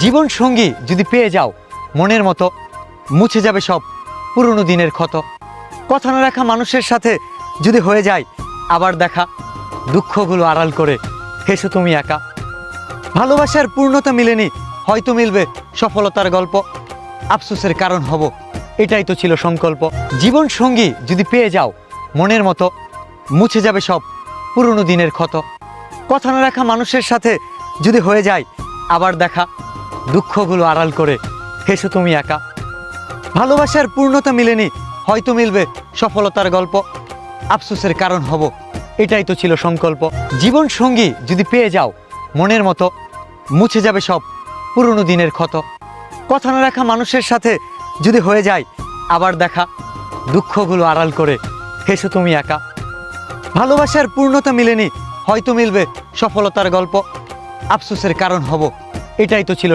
জীবন সঙ্গী যদি পেয়ে যাও মনের মতো, মুছে যাবে সব পুরনো দিনের ক্ষত। কথা না রাখা মানুষের সাথে যদি হয়ে যায় আবার দেখা, দুঃখগুলো আড়াল করে হেসো তুমি একা। ভালোবাসার পূর্ণতা মিলেনি, হয়তো মিলবে সফলতার গল্প। আফসোসের কারণ হব, এটাই তো ছিল সংকল্প। জীবন সঙ্গী যদি পেয়ে যাও মনের মতো, মুছে যাবে সব পুরনো দিনের ক্ষত। কথা না রাখা মানুষের সাথে যদি হয়ে যায় আবার দেখা, দুঃখগুলো আড়াল করে হেসো তুমি একা। ভালোবাসার পূর্ণতা মিলেনি, হয়তো মিলবে সফলতার গল্প। আফসোসের কারণ হব, এটাই তো ছিল সংকল্প। জীবন সঙ্গী যদি পেয়ে যাও মনের মতো, মুছে যাবে সব পুরনো দিনের ক্ষত। কথা না রাখা মানুষের সাথে যদি হয়ে যায় আবার দেখা, দুঃখগুলো আড়াল করে হেসো তুমি একা। ভালোবাসার পূর্ণতা মিলেনি, হয়তো মিলবে সফলতার গল্প। আফসোসের কারণ হব, এটাই তো ছিল